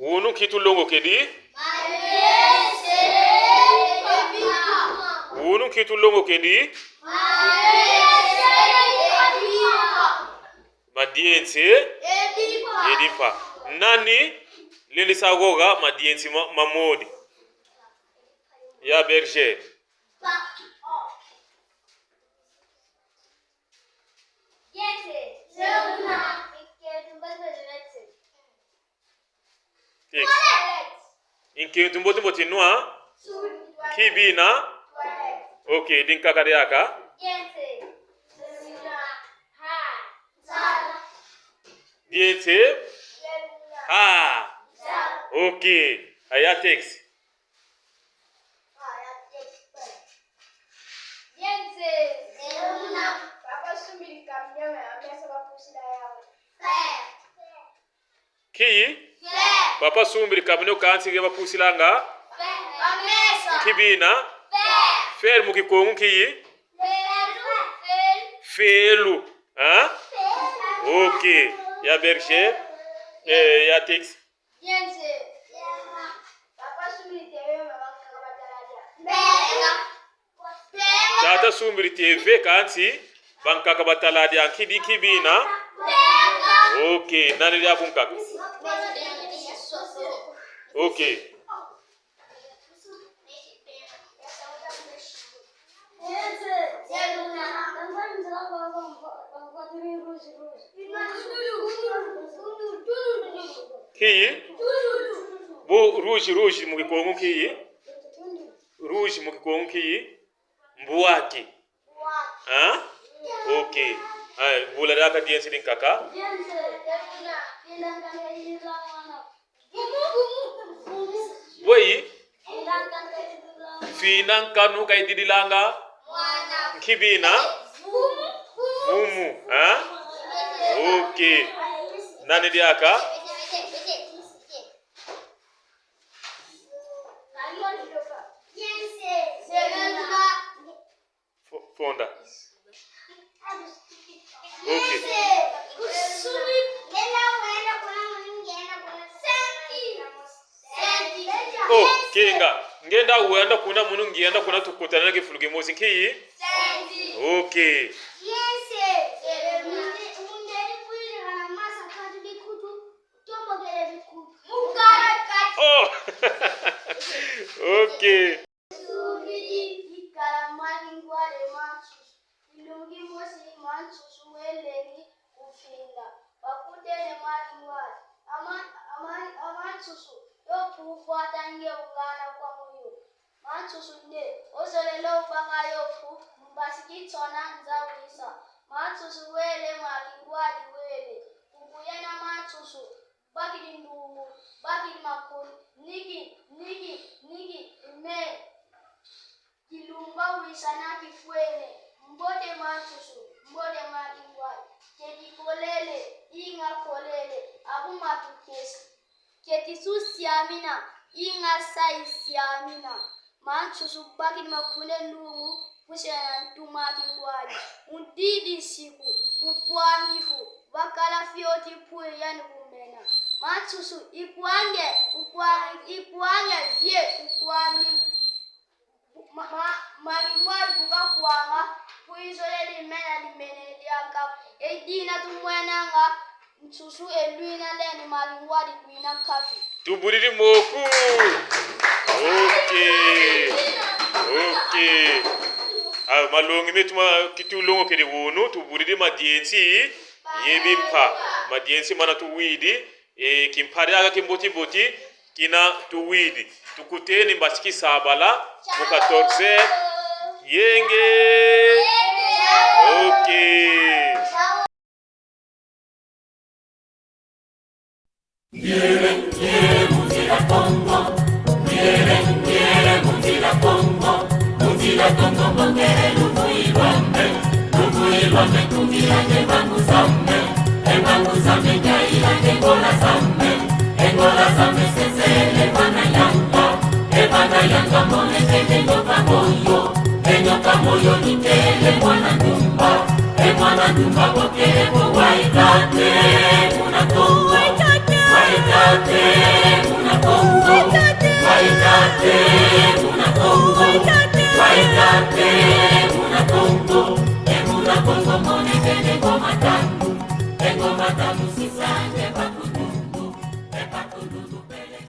Unu kitulongo kedi. Unu kitulongo kedi. Madiense edipa. Nani lili sagoga madiense mamodi. Ya berger. Inke tumbote bote noa kibina. Okay, din kakariaka. Diente. Ha. Okay. Aya text. Ki? Papa sumbiri kamino kansi geba pusilanga. Kibina. Fer mukikongu ki? Felu. Hein? Okay. Ya berger. Ya text. Tata sumbiri TV kansi banka kabataladi ankidi kibina. Okay, nani dia kunkak? Okay. Ki? Bo rouge mukikongu ki? Rouge mukikongu ki? Mbuaki. Hein? Okay. Ay, bula daka diensi din kaka. Woi. Finan kanu kay didilanga. Kibina. Mumu, hein? Okay. Nani diaka? Fonda. Okay. Oh, kinga. Ngenda uenda kuna munu ngienda kuna tukutana ke fuluge mosi ki? Okay. Oh. Okay. Siamina inga sai siamina manchu subaki makune ndungu kushana tumaki kwani undidi siku kupwangifu bakala fioti puye yani kumena manchu su ikwange vie ukwangi marimwari kukakwanga kuizole limena liaka edina tumwenanga nsusu elwina leni marimwari kuina kafi Tuburiri moku. Okay. Malongi metuma kitulongo kedi wonu tuburiri madiensi yebimpa. Madiensi mana tuwidi kimpari aga kimboti kina tuwidi. Tukuteni mbasiki sabala muka 14 yenge. Okay. Muzila Congo mongere lubuilwame kungilanje bangu zambe jailanje ngola zambe sezele bana yanga mone kende nyoka moyo nikele mwana ndumba bokele bo waitate munakongo waitate Waitate muna Kongo, waitate